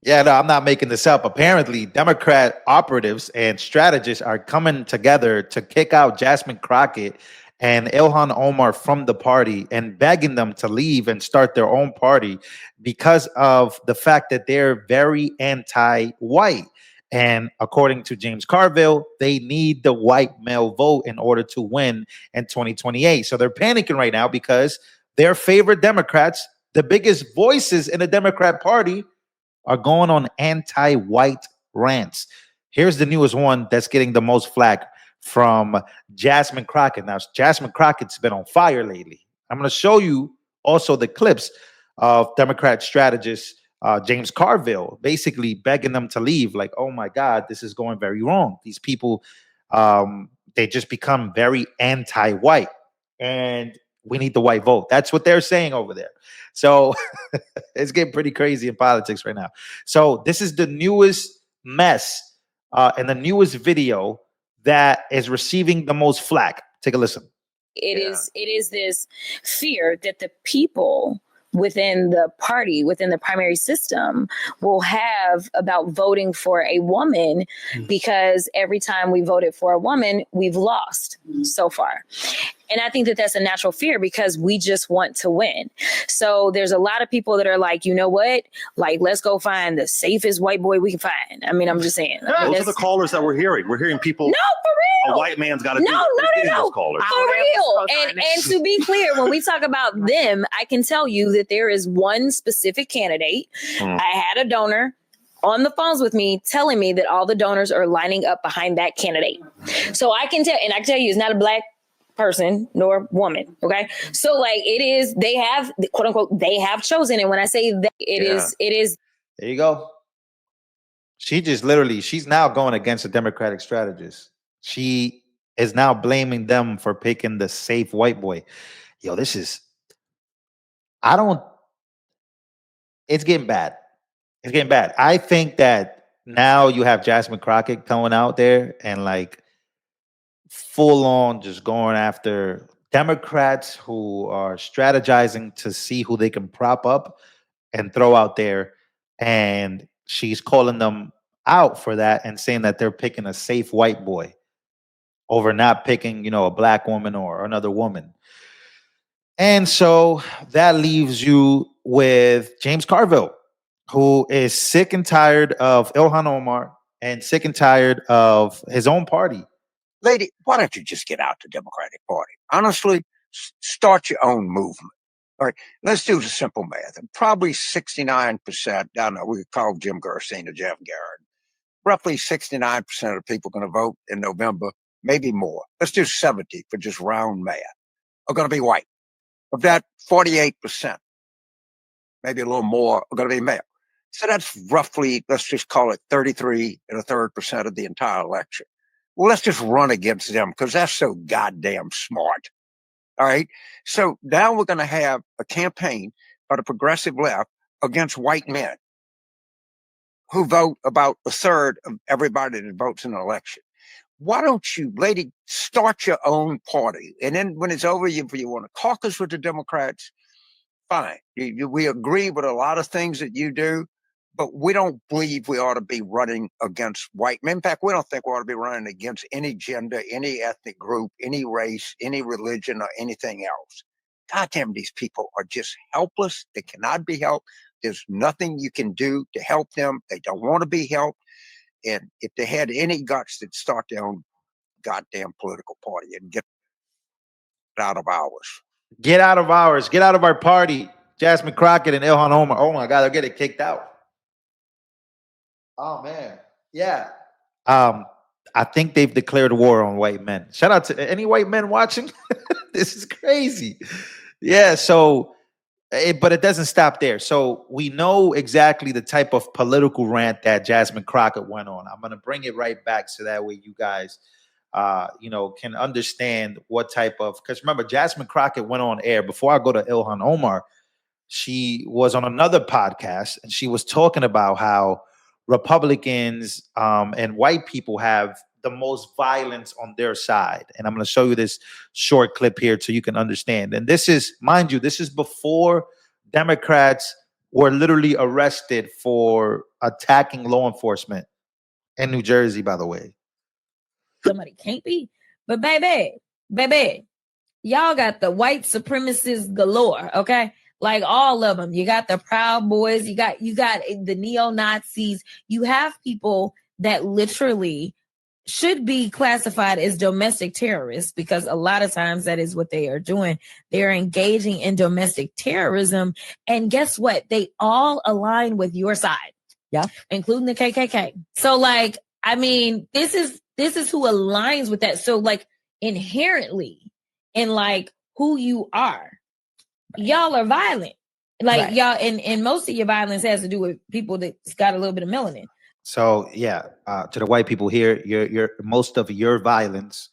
Yeah, no, I'm not making this up. Apparently, Democrat operatives and strategists are coming together to kick out Jasmine Crockett and Ilhan Omar from the party and begging them to leave and start their own party because of the fact that they're very anti-white. And according to James Carville, they need the white male vote in order to win in 2028. So they're panicking right now because their favorite Democrats, the biggest voices in the Democrat Party, are going on anti-white rants. Here's the newest one that's getting the most flack from Jasmine Crockett. Now, Jasmine Crockett's been on fire lately. I'm going to show you also the clips of Democrat strategist James Carville basically begging them to leave. Like, oh my God, this is going very wrong. These people, they just become very anti-white, and we need the white vote. That's what they're saying over there. So it's getting pretty crazy in politics right now. So this is the newest mess and the newest video that is receiving the most flack. Take a listen. It is this fear that the people within the party, within the primary system, will have about voting for a woman, because every time we voted for a woman, we've lost so far. And I think that that's a natural fear because we just want to win. So there's a lot of people that are like, you know what? Like, let's go find the safest white boy we can find. I mean, I'm just saying. Those are the callers that we're hearing. We're hearing people. No, for real. A white man's got to no, do no. For real. And to be clear, when we talk about them, I can tell you that there is one specific candidate. I had a donor on the phones with me telling me that all the donors are lining up behind that candidate. So I can tell, and I can tell you it's not a black person nor woman. Okay. So like it is, they have, quote unquote, they have chosen. And when I say that, it is. There you go. She just literally, she's now going against the Democratic strategist. She is now blaming them for picking the safe white boy. Yo, this is, it's getting bad. It's getting bad. I think that now you have Jasmine Crockett coming out there and like full on just going after Democrats who are strategizing to see who they can prop up and throw out there. And she's calling them out for that and saying that they're picking a safe white boy over not picking, a black woman or another woman. And so that leaves you with James Carville, who is sick and tired of Ilhan Omar and sick and tired of his own party. Lady, why don't you just get out the Democratic Party? Honestly, start your own movement. All right, let's do the simple math. Probably 69%, I don't know, we could call Jim Gerstein or Jeff Garrett. Roughly 69% of the people going to vote in November, maybe more. Let's do 70 for just round math, are going to be white. Of that, 48%, maybe a little more, are going to be male. So that's roughly, let's just call it 33 1/3% of the entire election. Well, let's just run against them because that's so goddamn smart. All right. So now we're going to have a campaign by the progressive left against white men who vote about a third of everybody that votes in an election. Why don't you, lady, start your own party? And then when it's over, if you want to caucus with the Democrats, fine. We agree with a lot of things that you do, but we don't believe we ought to be running against white men. In fact, we don't think we ought to be running against any gender, any ethnic group, any race, any religion, or anything else. God damn, these people are just helpless. They cannot be helped. There's nothing you can do to help them. They don't want to be helped. And if they had any guts, they'd start their own goddamn political party and get out of ours. Get out of ours. Get out of our party. Jasmine Crockett and Ilhan Omar. Oh my God, they're getting kicked out. Oh man. Yeah. I think they've declared war on white men. Shout out to any white men watching. This is crazy. Yeah. So, but it doesn't stop there. So we know exactly the type of political rant that Jasmine Crockett went on. I'm going to bring it right back so that way you guys, can understand what type of, because remember, Jasmine Crockett went on air before I go to Ilhan Omar. She was on another podcast and she was talking about how Republicans and white people have the most violence on their side. And I'm going to show you this short clip here so you can understand. And this is, mind you, this is before Democrats were literally arrested for attacking law enforcement in New Jersey, by the way. Somebody can't be. But baby, y'all got the white supremacists galore, okay? Like all of them. You got the Proud Boys, you got the neo-Nazis. You have people that literally should be classified as domestic terrorists, because a lot of times that is what they are doing. They're engaging in domestic terrorism. And guess what? They all align with your side. Yeah. Including the KKK. So like, I mean, this is who aligns with that. So like inherently in like who you are, y'all are violent. Like right. Y'all, and most of your violence has to do with people that's got a little bit of melanin. So yeah, to the white people here, your most of your violence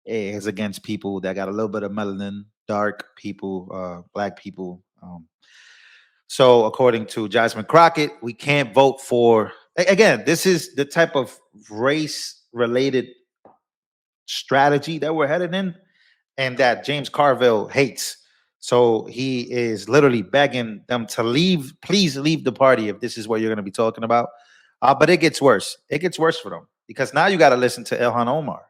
is against people that got a little bit of melanin, dark people, black people. So according to Jasmine Crockett, we can't vote for. Again, this is the type of race-related strategy that we're headed in, and that James Carville hates. So he is literally begging them to leave. Please leave the party if this is what you're going to be talking about. But it gets worse. It gets worse for them because now you got to listen to Ilhan Omar.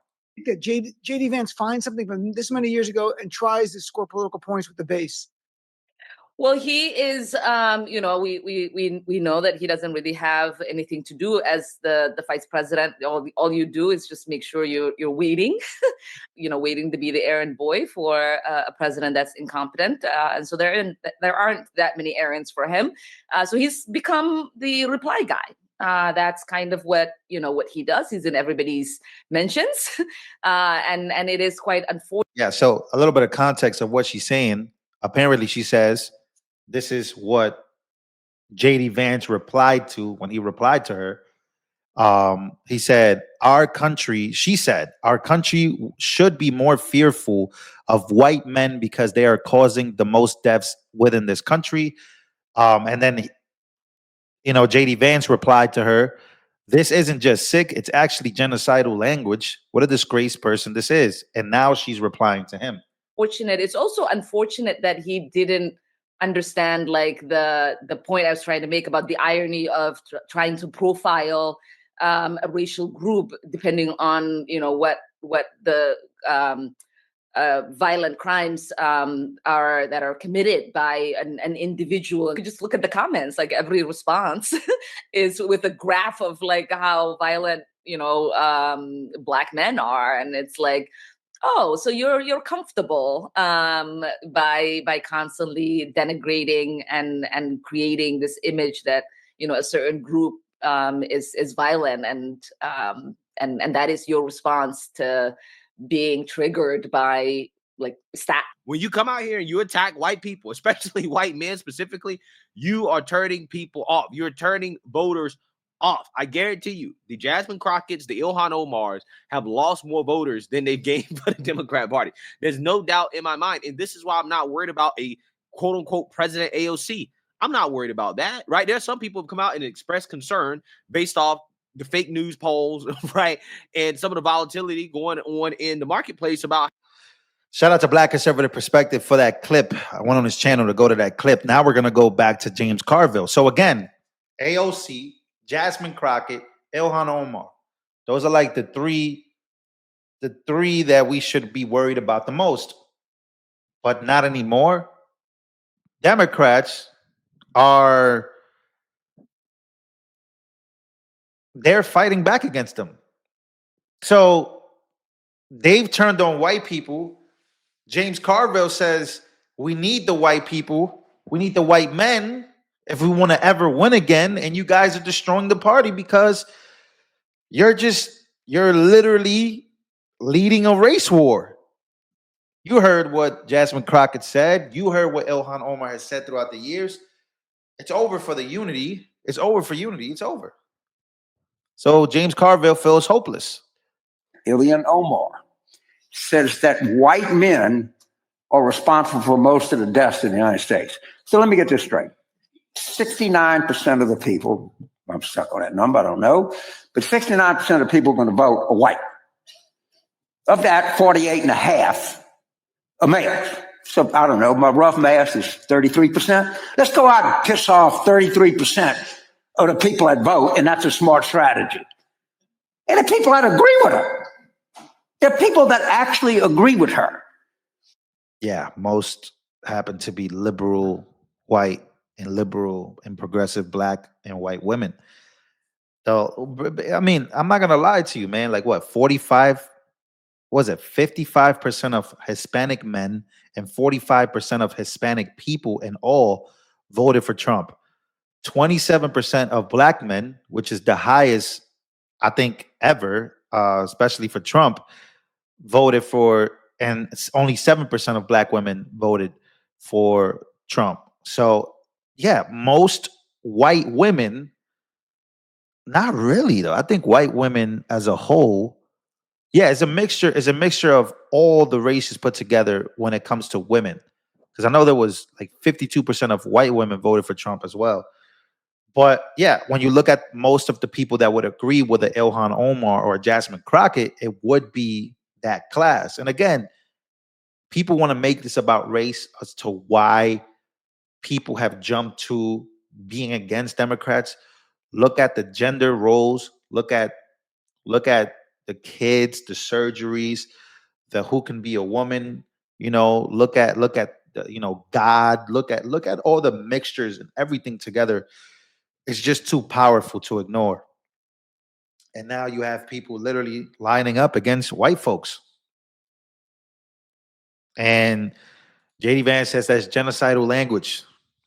J.D. Vance finds something from this many years ago and tries to score political points with the base. Well, he is, we know that he doesn't really have anything to do as the vice president. All you do is just make sure you're waiting, waiting to be the errand boy for a president that's incompetent. And so there aren't that many errands for him. So he's become the reply guy. That's kind of what he does. He's in everybody's mentions, and it is quite unfortunate. Yeah. So a little bit of context of what she's saying. Apparently, she says this is what J.D. Vance replied to when he replied to her. He said, she said, our country should be more fearful of white men because they are causing the most deaths within this country. And then, J.D. Vance replied to her, this isn't just sick, it's actually genocidal language. What a disgrace person this is. And now she's replying to him. It's also unfortunate that he didn't understand like the point I was trying to make about the irony of trying to profile a racial group depending on what the violent crimes are committed by an individual. You could just look at the comments, like every response is with a graph of like how violent black men are, and it's like, oh, so you're comfortable by constantly denigrating and creating this image that a certain group is violent, and that is your response to being triggered by like stat. When you come out here and you attack white people, especially white men specifically, you are turning people off. You're turning voters off. I guarantee you, the Jasmine Crockett's, the Ilhan Omars have lost more voters than they've gained for the Democrat Party. There's no doubt in my mind. And this is why I'm not worried about a quote unquote president AOC. I'm not worried about that, right? There's some people who come out and express concern based off the fake news polls, right? And some of the volatility going on in the marketplace about. Shout out to Black Conservative Perspective for that clip. I went on his channel to go to that clip. Now we're going to go back to James Carville. So again, AOC, Jasmine Crockett, Ilhan Omar. Those are like the three that we should be worried about the most. But not anymore. Democrats they're fighting back against them. So they've turned on white people. James Carville says we need the white people. We need the white men if we want to ever win again. And you guys are destroying the party because you're literally leading a race war. You heard what Jasmine Crockett said. You heard what Ilhan Omar has said throughout the years. It's over for the unity. It's over for unity. It's over. So James Carville feels hopeless. Ilhan Omar says that white men are responsible for most of the deaths in the United States. So let me get this straight. 69% of the people, I'm stuck on that number, I don't know, but 69% of people are going to vote are white. Of that, 48.5 are males. So I don't know, my rough math is 33%. Let's go out and piss off 33% of the people that vote, and that's a smart strategy. And the people that agree with her, there are people that actually agree with her. Yeah, most happen to be liberal white and liberal and progressive black and white women. So, I mean, I'm not gonna lie to you, man. Like what, 45? Was it 55% of Hispanic men and 45% of Hispanic people in all voted for Trump. 27% of black men, which is the highest, I think, ever, especially for Trump, voted for, and only 7% of black women voted for Trump. So, yeah, most white women, not really though. I think white women as a whole, yeah, it's a mixture. It's a mixture of all the races put together when it comes to women. Because I know there was like 52% of white women voted for Trump as well. But yeah, when you look at most of the people that would agree with the Ilhan Omar or Jasmine Crockett, it would be that class. And again, people want to make this about race as to why people have jumped to being against Democrats. Look at the gender roles. Look at the kids, the surgeries, the who can be a woman. Look at the, God. Look at all the mixtures and everything together. It's just too powerful to ignore. And now you have people literally lining up against white folks. And JD Vance says that's genocidal language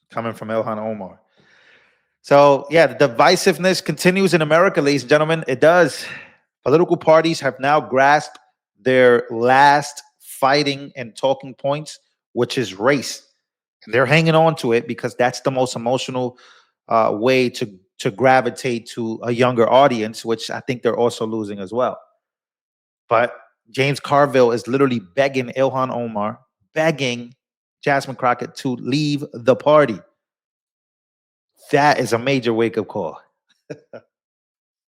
coming from Ilhan Omar. So yeah, the divisiveness continues in America, ladies and gentlemen. It does. Political parties have now grasped their last fighting and talking points, which is race. And they're hanging on to it because that's the most emotional way to gravitate to a younger audience, which I think they're also losing as well. But James Carville is literally begging Ilhan Omar, begging Jasmine Crockett to leave the party. That is a major wake-up call.